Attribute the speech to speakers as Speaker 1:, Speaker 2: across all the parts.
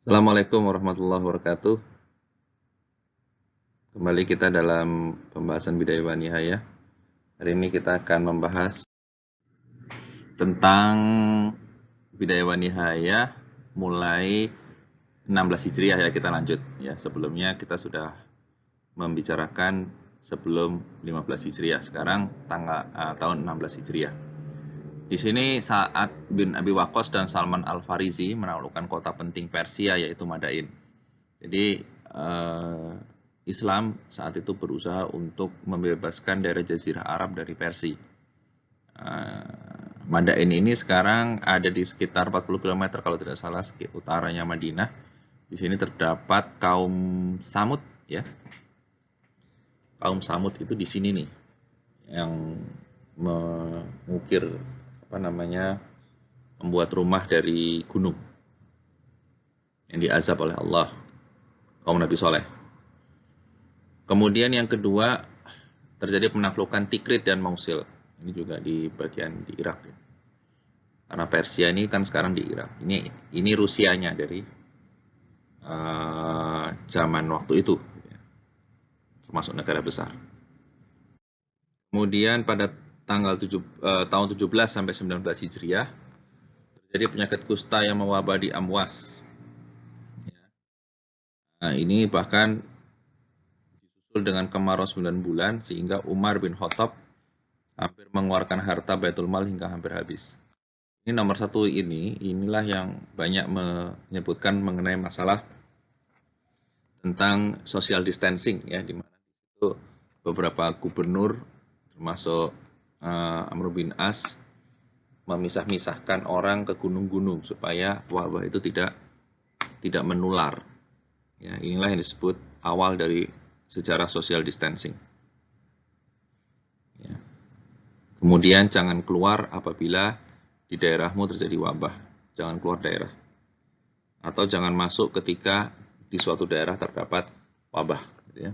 Speaker 1: Assalamualaikum warahmatullahi wabarakatuh. Kembali kita dalam pembahasan Bidayah wa Nihayah. Hari ini kita akan membahas tentang Bidayah wa Nihayah mulai 16 Hijriah ya, kita lanjut ya. Sebelumnya kita sudah membicarakan sebelum 15 Hijriah. Sekarang tahun 16 Hijriah. Di sini Sa'ad bin Abi Waqqas dan Salman Al-Farisi menaklukkan kota penting Persia yaitu Madain. Jadi Islam saat itu berusaha untuk membebaskan daerah Jazirah Arab dari Persia. Madain ini sekarang ada di sekitar 40 km kalau tidak salah utaranya Madinah. Di sini terdapat kaum Samud ya. Kaum Samud itu di sini nih yang mengukir membuat rumah dari gunung yang diazab oleh Allah, kaum Nabi Soleh. Kemudian yang kedua terjadi penaklukan Tikrit dan Mosul. Ini juga di bagian di Irak. Karena Persia ini kan sekarang di Irak. Ini Rusianya dari zaman waktu itu, termasuk negara besar. Kemudian pada tanggal tahun 17 sampai 19 Hijriah terjadi penyakit kusta yang mewabah di Amwas. Nah, ini bahkan disusul dengan kemarau 9 bulan sehingga Umar bin Khattab hampir mengeluarkan harta Baitul Mal hingga hampir habis. Ini nomor satu inilah yang banyak menyebutkan mengenai masalah tentang social distancing ya, di mana itu beberapa gubernur termasuk Amr bin As memisah-misahkan orang ke gunung-gunung supaya wabah itu tidak menular. Ya, inilah yang disebut awal dari sejarah social distancing. Ya. Kemudian jangan keluar apabila di daerahmu terjadi wabah. Jangan keluar daerah. Atau jangan masuk ketika di suatu daerah terdapat wabah. Gitu ya.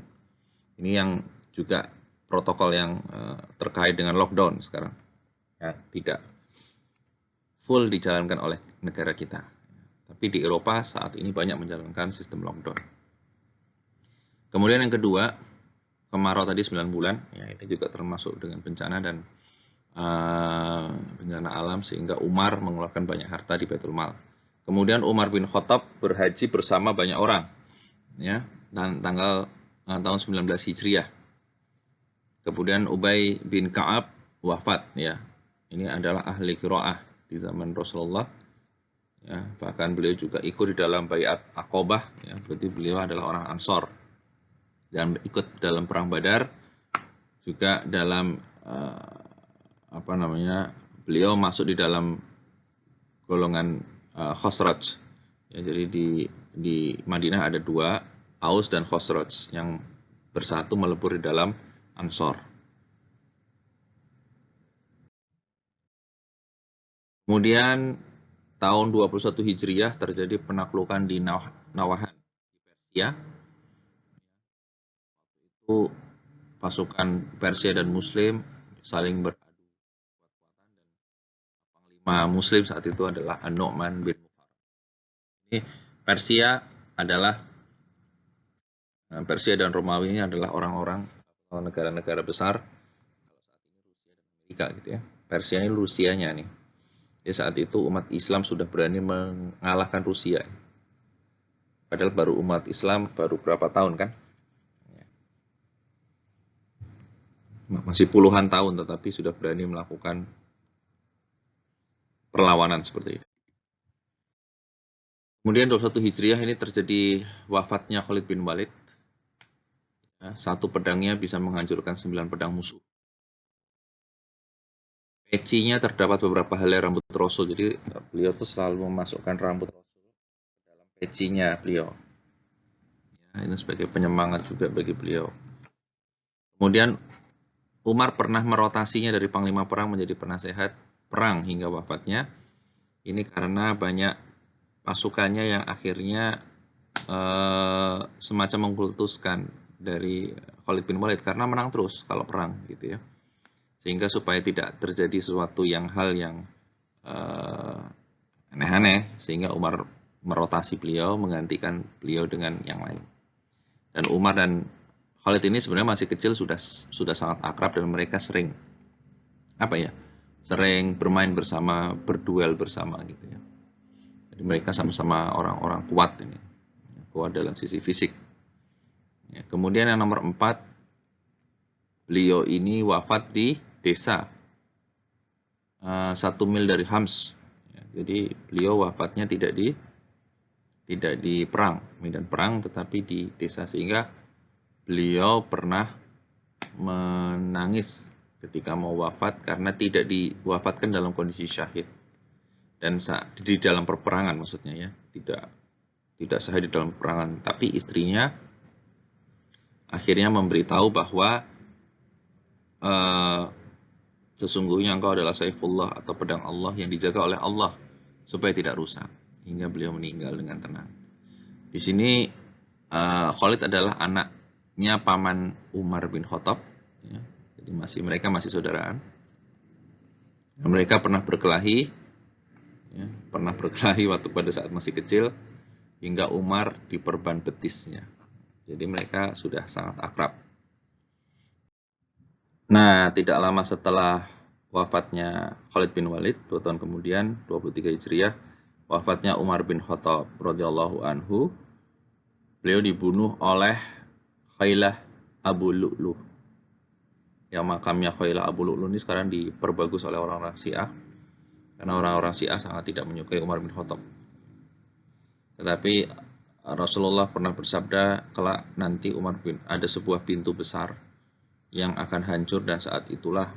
Speaker 1: Ini yang juga protokol yang terkait dengan lockdown sekarang. Ya, tidak full dijalankan oleh negara kita. Tapi di Eropa saat ini banyak menjalankan sistem lockdown. Kemudian yang kedua, kemarau tadi 9 bulan, ya ini juga termasuk dengan bencana dan bencana alam sehingga Umar mengeluarkan banyak harta di Baitul Mal. Kemudian Umar bin Khattab berhaji bersama banyak orang, ya, dan tahun 19 Hijriah. Kemudian Ubay bin Ka'ab wafat, ya. Ini adalah ahli qiraah di zaman Rasulullah. Ya, bahkan beliau juga ikut di dalam Baiat Aqobah, ya, berarti beliau adalah orang Ansor dan ikut dalam perang Badar, juga dalam beliau masuk di dalam golongan Khosraj. Ya, jadi di Madinah ada dua, Aus dan Khosraj, yang bersatu melebur di dalam Ansor. Kemudian tahun 21 Hijriah terjadi penaklukan di Nawahan di Persia. Itu pasukan Persia dan Muslim saling beradu kekuatan dan panglima Muslim saat itu adalah An-Nu'man bin Muqarrab. Ini Persia dan Romawi ini adalah orang-orang negara-negara besar. Kalau saat ini Rusia dan Amerika gitu ya. Persia ini Rusianya nih. Ya, saat itu umat Islam sudah berani mengalahkan Rusia. Padahal baru umat Islam baru berapa tahun kan? Masih puluhan tahun tetapi sudah berani melakukan perlawanan seperti itu. Kemudian 21 Hijriah ini terjadi wafatnya Khalid bin Walid. Ya, satu pedangnya bisa menghancurkan 9 pedang musuh. Pecinya terdapat beberapa helai rambut Rasul. Jadi beliau tuh selalu memasukkan rambut Rasul ke dalam pecinya beliau. Ya, ini sebagai penyemangat juga bagi beliau. Kemudian Umar pernah merotasinya dari panglima perang menjadi penasehat perang hingga wafatnya. Ini karena banyak pasukannya yang akhirnya semacam mengkultuskan dari Khalid bin Walid karena menang terus kalau perang gitu ya. Sehingga supaya tidak terjadi sesuatu hal yang aneh-aneh, sehingga Umar merotasi beliau, menggantikan beliau dengan yang lain. Dan Umar dan Khalid ini sebenarnya masih kecil sudah sangat akrab dan mereka sering sering bermain bersama, berduel bersama gitu ya. Jadi mereka sama-sama orang-orang kuat ini, kuat dalam sisi fisik. Ya, kemudian yang nomor 4, beliau ini wafat di desa 1 mil dari Hams. Ya, jadi beliau wafatnya tidak di perang, medan perang, tetapi di desa, sehingga beliau pernah menangis ketika mau wafat karena tidak diwafatkan dalam kondisi syahid dan di dalam peperangan, maksudnya ya, tidak syahid di dalam peperangan, tapi istrinya akhirnya memberitahu bahwa sesungguhnya engkau adalah Saifullah atau pedang Allah yang dijaga oleh Allah supaya tidak rusak, hingga beliau meninggal dengan tenang. Di sini Khalid adalah anaknya paman Umar bin Khattab, ya. Jadi mereka masih saudaraan. Mereka pernah berkelahi, ya, waktu pada saat masih kecil, hingga Umar diperban betisnya. Jadi mereka sudah sangat akrab. Nah, tidak lama setelah wafatnya Khalid bin Walid, 2 tahun kemudian, 23 Hijriah, wafatnya Umar bin Khattab radhiyallahu anhu, beliau dibunuh oleh Khailah Abu Lu'lu. Yang makamnya Khailah Abu Lu'lu ini sekarang diperbagus oleh orang-orang Syiah, karena orang-orang Syiah sangat tidak menyukai Umar bin Khattab. Tetapi Rasulullah pernah bersabda, kelak nanti ada sebuah pintu besar yang akan hancur, dan saat itulah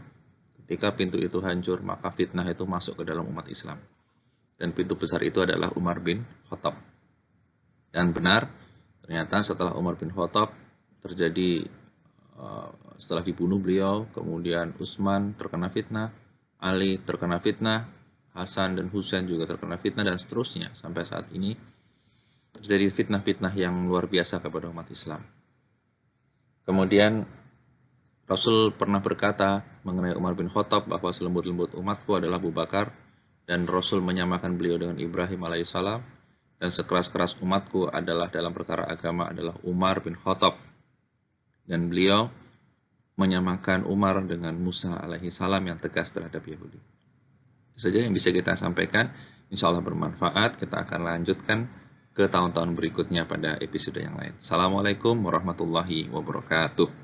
Speaker 1: ketika pintu itu hancur, maka fitnah itu masuk ke dalam umat Islam. Dan pintu besar itu adalah Umar bin Khattab. Dan benar, ternyata setelah Umar bin Khattab terjadi, setelah dibunuh beliau, kemudian Utsman terkena fitnah, Ali terkena fitnah, Hasan dan Husain juga terkena fitnah, dan seterusnya sampai saat ini terjadi fitnah-fitnah yang luar biasa kepada umat Islam. Kemudian Rasul pernah berkata mengenai Umar bin Khattab bahwa selembut-lembut umatku adalah Abu Bakar, dan Rasul menyamakan beliau dengan Ibrahim alaihissalam, dan sekeras-keras umatku adalah dalam perkara agama adalah Umar bin Khattab, dan beliau menyamakan Umar dengan Musa alaihissalam yang tegas terhadap Yahudi. Itu saja yang bisa kita sampaikan. Insya Allah bermanfaat. Kita akan lanjutkan ke tahun-tahun berikutnya pada episode yang lain. Assalamualaikum warahmatullahi wabarakatuh.